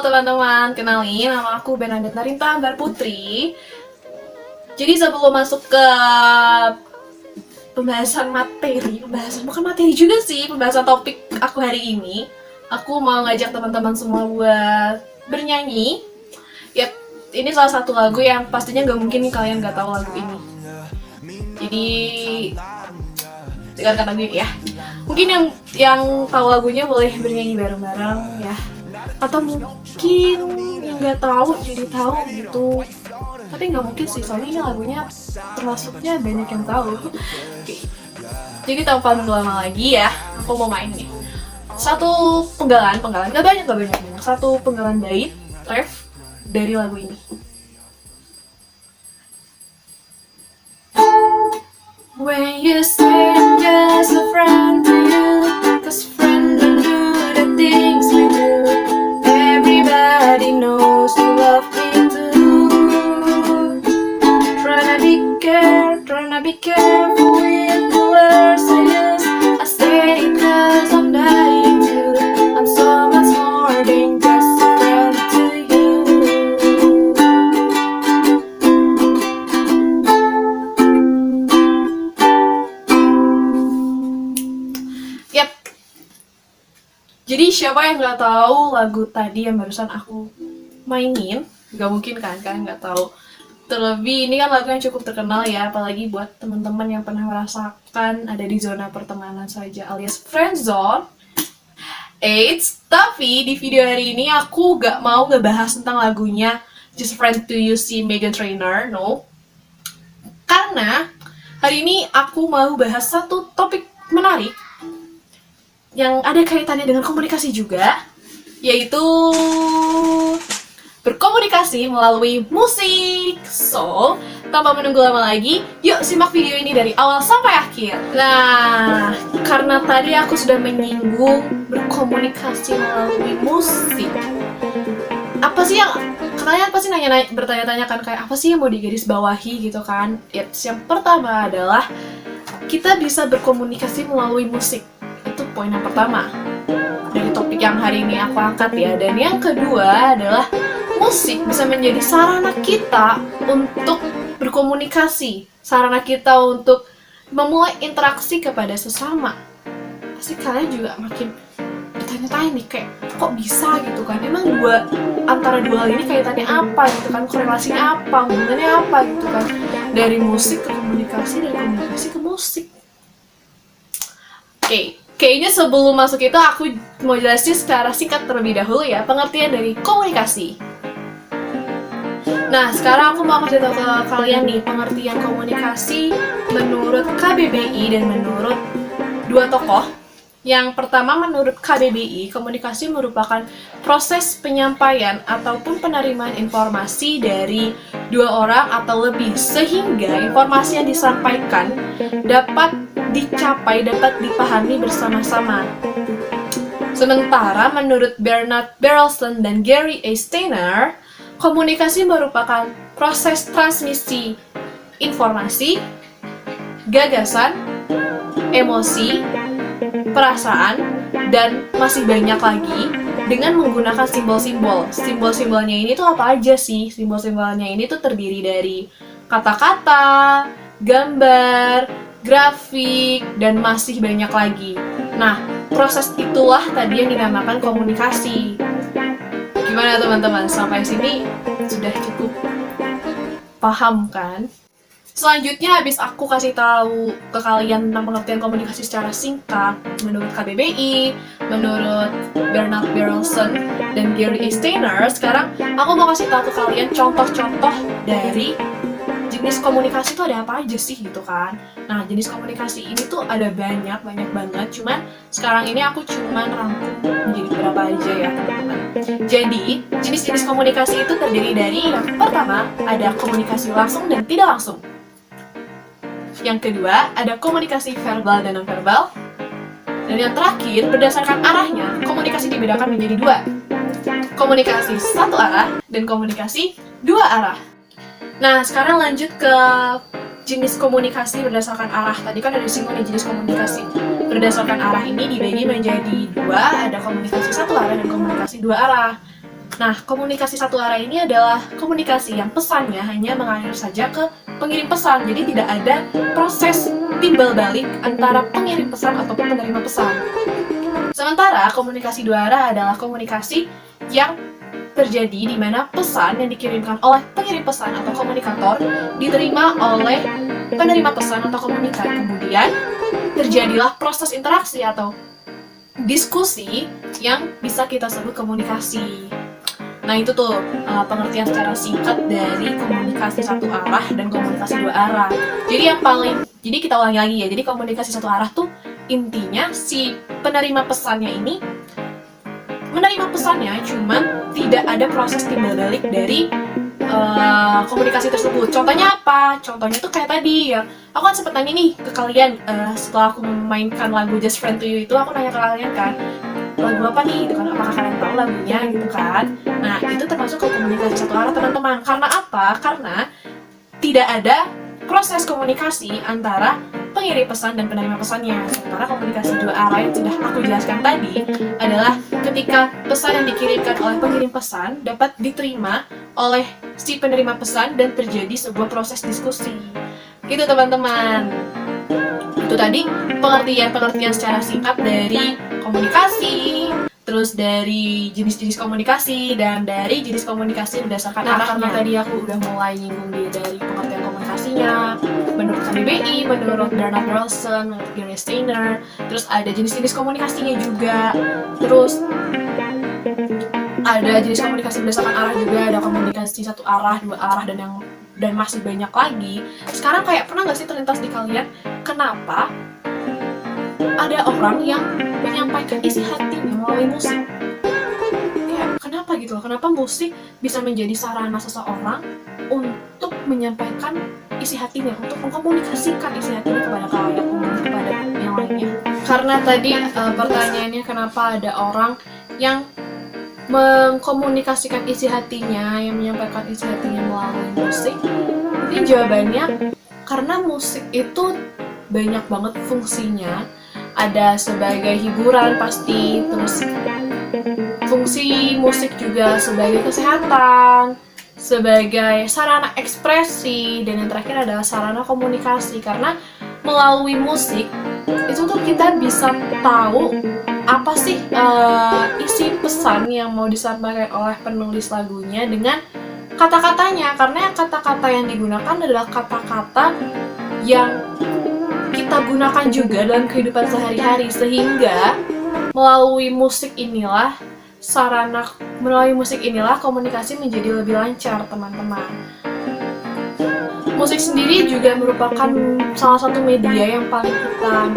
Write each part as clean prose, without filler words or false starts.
teman-teman, kenalin nama aku Bernadette Narinta Ambar Putri. Jadi sebelum masuk ke pembahasan topik aku hari ini, aku mau ngajak teman-teman semua buat bernyanyi. Yap, ini salah satu lagu yang pastinya gak mungkin nih kalian gak tahu lagu ini. Jadi dengarkan lagu ini ya. Mungkin yang tahu lagunya boleh bernyanyi bareng-bareng ya. Atau mungkin yang nggak tahu jadi tahu gitu. Tapi nggak mungkin sih, soalnya ini lagunya termasuknya banyak yang tahu. Oke. Jadi tanpa lama lagi ya, aku mau main nih. Satu penggalan, nggak banyak. Satu penggalan bait, ref dari lagu ini. When you say I'm just a friend to you, 'cause friends don't do the things we do. Everybody knows you love me too. Tryna be careful with the words I use. I say it 'cause I'm dying too. I'm so much more than just a friend to you. Yap. Jadi siapa yang nggak tahu lagu tadi yang barusan aku mainin? Gak mungkin kan nggak tahu. Terlebih ini kan lagu yang cukup terkenal ya, apalagi buat teman-teman yang pernah merasakan ada di zona pertemanan saja alias friendzone. Tapi di video hari ini aku gak mau ngebahas tentang lagunya Just a Friend to You si Meghan Trainor, no. Karena hari ini aku mau bahas satu topik menarik yang ada kaitannya dengan komunikasi juga, yaitu berkomunikasi melalui musik. So, tanpa menunggu lama lagi, yuk simak video ini dari awal sampai akhir. Nah, karena tadi aku sudah menyinggung berkomunikasi melalui musik, apa sih yang kalian pasti bertanya-tanya kan, kayak apa sih yang mau digarisbawahi gitu kan? Yang pertama adalah kita bisa berkomunikasi melalui musik. Itu poin yang pertama dari topik yang hari ini aku angkat ya. Dan yang kedua adalah musik bisa menjadi sarana kita untuk berkomunikasi, sarana kita untuk memulai interaksi kepada sesama. Pasti kalian juga makin bertanya-tanya nih, kayak kok bisa gitu kan? Emang antara dua hal ini kaitannya apa gitu kan? Korelasinya apa? Hubungannya apa gitu kan? Dari musik ke komunikasi, dari komunikasi ke musik. Oke. Kayaknya sebelum masuk itu aku mau jelasin secara singkat terlebih dahulu ya pengertian dari komunikasi. Nah, sekarang aku mau kasih tahu ke kalian nih pengertian komunikasi menurut KBBI dan menurut dua tokoh. Yang pertama, menurut KBBI, komunikasi merupakan proses penyampaian ataupun penerimaan informasi dari dua orang atau lebih, sehingga informasi yang disampaikan dapat dicapai, dapat dipahami bersama-sama. Sementara menurut Bernard Berelson dan Gary A. Steiner, komunikasi merupakan proses transmisi informasi, gagasan, emosi, perasaan, dan masih banyak lagi dengan menggunakan simbol-simbol. Simbol-simbolnya ini tuh apa aja sih? Simbol-simbolnya ini tuh terdiri dari kata-kata, gambar, grafik, dan masih banyak lagi. Nah, proses itulah tadi yang dinamakan komunikasi. Gimana teman-teman? Sampai sini sudah cukup paham kan? Selanjutnya, habis aku kasih tahu ke kalian tentang pengertian komunikasi secara singkat menurut KBBI, menurut Bernard Berelson dan Gary A. Steiner, sekarang aku mau kasih tahu ke kalian contoh-contoh dari jenis komunikasi itu ada apa aja sih gitu kan. Nah, jenis komunikasi ini tuh ada banyak banget, cuman sekarang ini aku cuman rangkum menjadi beberapa aja ya teman-teman. Jadi, jenis-jenis komunikasi itu terdiri dari yang pertama, ada komunikasi langsung dan tidak langsung. Yang kedua, ada komunikasi verbal dan non-verbal. Dan yang terakhir, berdasarkan arahnya, komunikasi dibedakan menjadi dua. Komunikasi satu arah dan komunikasi dua arah. Nah, sekarang lanjut ke jenis komunikasi berdasarkan arah. Tadi kan ada disinggung nih jenis komunikasi berdasarkan arah ini dibagi menjadi dua, ada komunikasi satu arah dan komunikasi dua arah. Nah, komunikasi satu arah ini adalah komunikasi yang pesannya hanya mengalir saja ke pengirim pesan. Jadi tidak ada proses timbal balik antara pengirim pesan ataupun penerima pesan. Sementara komunikasi dua arah adalah komunikasi yang terjadi di mana pesan yang dikirimkan oleh pengirim pesan atau komunikator diterima oleh penerima pesan atau komunikat. Kemudian terjadilah proses interaksi atau diskusi yang bisa kita sebut komunikasi. Nah itu tuh pengertian secara singkat dari komunikasi satu arah dan komunikasi dua arah. Jadi kita ulangi lagi ya. Jadi komunikasi satu arah tuh intinya si penerima pesannya ini menerima pesannya, cuman tidak ada proses timbal balik dari komunikasi tersebut. Contohnya apa? Contohnya tuh kayak tadi ya. Aku kan sempet nanya nih ke kalian setelah aku memainkan lagu Just Friend to You itu, aku nanya ke kalian kan, lagu apa nih? Gitu kan, apakah kalian tahu lagunya gitu kan? Nah, itu termasuk ke komunikasi satu arah teman-teman. Karena apa? Karena tidak ada proses komunikasi antara pengirim pesan dan penerima pesannya. Sementara komunikasi dua arah yang sudah aku jelaskan tadi adalah ketika pesan yang dikirimkan oleh pengirim pesan dapat diterima oleh si penerima pesan dan terjadi sebuah proses diskusi. Gitu teman-teman. Itu tadi pengertian secara singkat dari komunikasi, terus dari jenis-jenis komunikasi, dan dari jenis komunikasi berdasarkan arahnya. Karena tadi aku udah mulai nyinggung dari pengertian komunikasinya, menurut KBBI, menurut Bernard Carlson, menurut Gary Steiner, terus ada jenis-jenis komunikasinya juga, terus ada jenis komunikasi berdasarkan arah juga, ada komunikasi satu arah, dua arah, dan masih banyak lagi. Sekarang kayak pernah nggak sih terlintas di kalian, kenapa ada orang yang menyampaikan isi hatinya melalui musik? Kayak kenapa gitu loh, kenapa musik bisa menjadi sarana seseorang untuk menyampaikan isi hatinya, untuk mengkomunikasikan isi hatinya kepada kalian, kepada yang lainnya. Karena tadi pertanyaannya kenapa ada orang yang mengkomunikasikan isi hatinya, yang menyampaikan isi hatinya melalui musik. Mungkin jawabannya karena musik itu banyak banget fungsinya. Ada sebagai hiburan pasti, terus fungsi musik juga sebagai kesehatan, sebagai sarana ekspresi, dan yang terakhir adalah sarana komunikasi. Karena melalui musik itu tuh kita bisa tahu apa sih isi pesan yang mau disampaikan oleh penulis lagunya dengan kata-katanya. Karena kata-kata yang digunakan adalah kata-kata yang kita gunakan juga dalam kehidupan sehari-hari, sehingga melalui musik inilah komunikasi menjadi lebih lancar, teman-teman. Musik sendiri juga merupakan salah satu media yang paling kita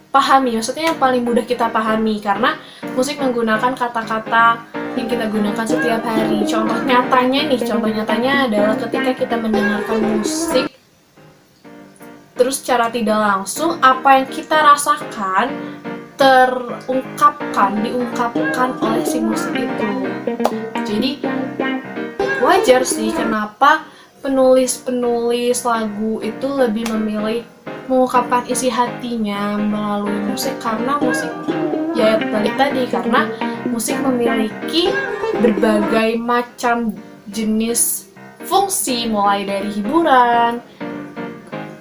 pahami, maksudnya yang paling mudah kita pahami, karena musik menggunakan kata-kata yang kita gunakan setiap hari. Contoh nyatanya adalah ketika kita mendengarkan musik, terus secara tidak langsung apa yang kita rasakan diungkapkan oleh si musik itu. Jadi wajar sih kenapa penulis lagu itu lebih memilih mengungkapkan isi hatinya melalui musik, karena musik ya balik tadi, karena musik memiliki berbagai macam jenis fungsi, mulai dari hiburan,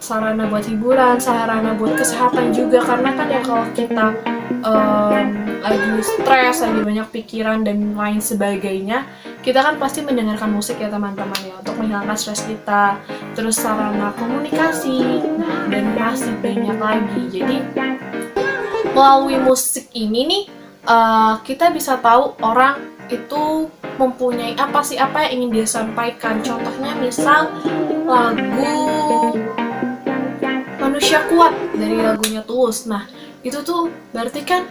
sarana buat hiburan, sarana buat kesehatan juga. Karena kan ya kalau kita lagi stres, lagi banyak pikiran dan lain sebagainya, kita kan pasti mendengarkan musik ya teman-teman ya, untuk menghilangkan stres kita. Terus sarana komunikasi, dan masih banyak lagi. Jadi melalui musik ini nih kita bisa tahu orang itu mempunyai apa yang ingin dia sampaikan. Contohnya misal lagu Manusia Kuat dari lagunya Tulus. Nah itu tuh berarti kan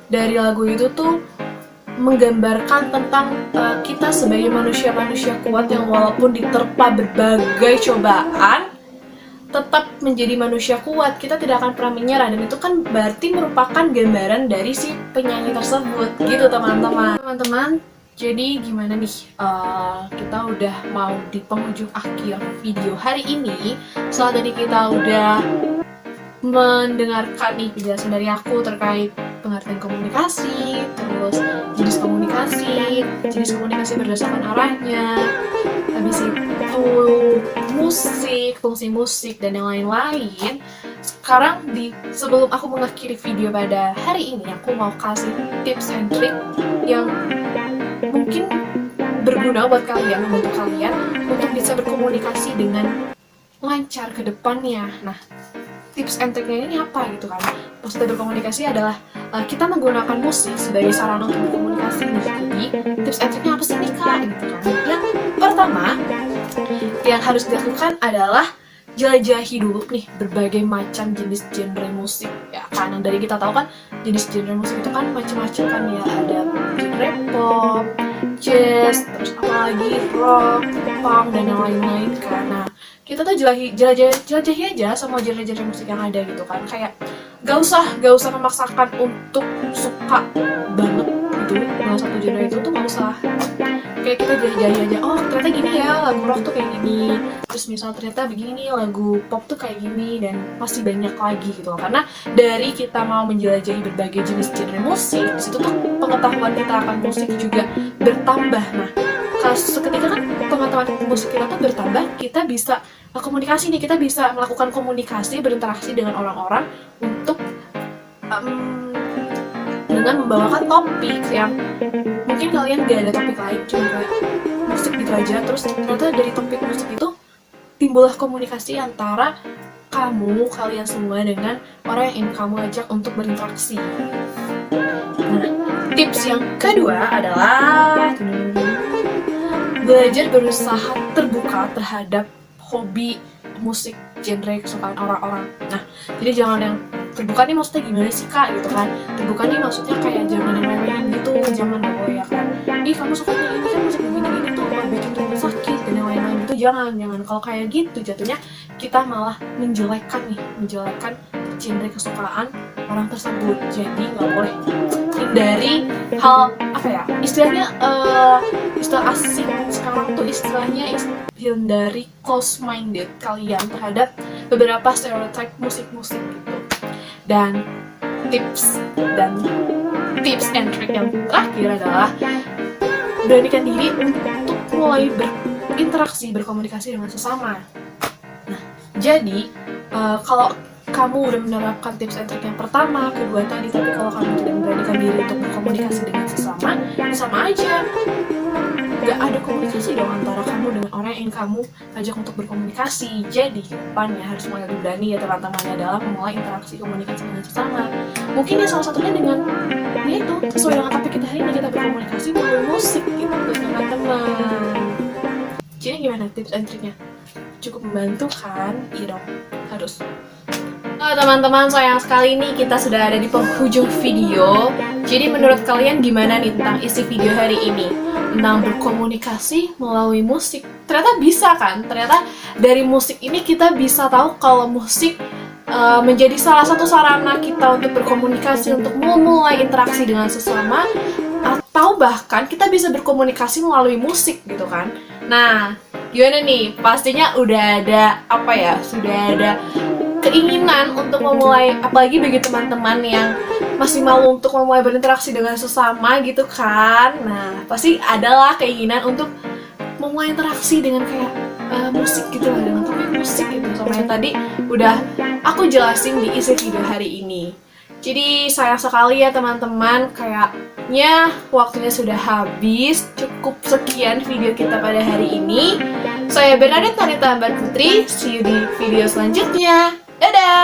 dari lagu itu tuh menggambarkan tentang kita sebagai manusia kuat yang walaupun diterpa berbagai cobaan tetap menjadi manusia kuat. Kita tidak akan pernah menyerah, dan itu kan berarti merupakan gambaran dari si penyanyi tersebut gitu teman-teman. Jadi gimana nih, kita udah mau di penghujung akhir video hari ini. Setelah tadi kita udah mendengarkan nih penjelasan dari aku terkait pengertian komunikasi, terus jenis jenis komunikasi berdasarkan arahnya, habis itu musik, fungsi musik, dan yang lain-lain. Sekarang sebelum aku mengakhiri video pada hari ini, aku mau kasih tips and trick yang mungkin berguna buat kalian, membantu kalian untuk bisa berkomunikasi dengan lancar ke depannya. Nah, tips and tricknya ini apa gitu kan? Maksudnya berkomunikasi adalah kita menggunakan musik sebagai sarana untuk berkomunikasi. Jadi, tips and tricknya apa sih nih kak? Gitu kan? Yang pertama, yang harus dilakukan adalah jelajahi dulu nih berbagai macam jenis genre musik ya. Karena dari kita tahu kan jenis genre musik itu kan macam-macam kan ya, ada genre pop, jazz, terus apalagi rock, punk, dan yang lain-lain. Karena kita tuh jelajahi aja semua genre-genre musik yang ada gitu kan. Kayak gak usah memaksakan untuk suka banget gitu dengan satu genre itu tuh, gak usah. Kayak kita jelajahi aja, oh ternyata gini ya lagu rock tuh kayak gini, terus misal ternyata begini nih lagu pop tuh kayak gini, dan masih banyak lagi gitu loh. Karena dari kita mau menjelajahi berbagai jenis genre musik, disitu tuh pengetahuan kita akan musik juga bertambah. Nah, seketika kan pengetahuan musik kita tuh bertambah, kita bisa komunikasi nih, kita bisa melakukan komunikasi, berinteraksi dengan orang-orang untuk dengan membawakan topik yang mungkin kalian gak ada topik lain, cuma kayak musik gitu aja. Terus ternyata dari topik musik itu timbullah komunikasi antara kalian semua dengan orang yang ingin kamu ajak untuk berinteraksi. Nah, tips yang kedua adalah belajar berusaha terbuka terhadap hobi musik genre kesukaan orang-orang. Nah, jadi jangan yang terbuka nih maksudnya gimana sih kak gitu kan. Terbuka nih maksudnya kayak jangan yang remehin gitu, jangan ya kan, ih kamu sukanya ini kan musik begini-gini tuh bikin rumah sakit dan yang lain-lain gitu. Jangan. Kalau kayak gitu jatuhnya kita malah menjelekkan genre kesukaan orang tersebut. Jadi nggak boleh. Hindari hal istilahnya istilah asing sekarang tuh istilahnya hindari close minded kalian terhadap beberapa stereotype musik-musik gitu. Dan tips and trick yang terakhir adalah beranikan diri untuk mulai berkomunikasi dengan sesama. Nah, jadi kalau kamu udah menerapkan tips and trick yang pertama, kedua tadi, tapi kalau kamu tidak memberanikan diri untuk berkomunikasi dengan sesama, sama aja gak ada komunikasi dong antara kamu dengan orang yang ingin kamu ajak untuk berkomunikasi. Jadi ke depannya harus mulai lebih berani ya teman-temannya dalam memulai interaksi komunikasi dengan sesama. Mungkin ya salah satunya dengan itu sesuai dengan topik kita hari ini, kita berkomunikasi melalui musik gitu teman-teman. Jadi gimana tips and triknya? Cukup membantu kan? Iya dong, harus. Teman-teman, sayang sekali nih kita sudah ada di penghujung video. Jadi menurut kalian gimana nih tentang isi video hari ini? Tentang berkomunikasi melalui musik. Ternyata bisa kan? Ternyata dari musik ini kita bisa tahu kalau musik menjadi salah satu sarana kita untuk berkomunikasi, untuk memulai interaksi dengan sesama, atau bahkan kita bisa berkomunikasi melalui musik gitu kan. Nah, gimana nih? Pastinya udah ada sudah ada keinginan untuk memulai, apalagi bagi teman-teman yang masih malu untuk memulai berinteraksi dengan sesama gitu kan. Nah, pasti adalah keinginan untuk memulai interaksi dengan kayak musik gitu lah, dengan topik musik gitu, sama yang tadi udah aku jelasin di isi video hari ini. Jadi sayang sekali ya teman-teman, kayaknya waktunya sudah habis. Cukup sekian video kita pada hari ini. Saya Bernadette Tanita Ambar Putri, see you di video selanjutnya. Dadah!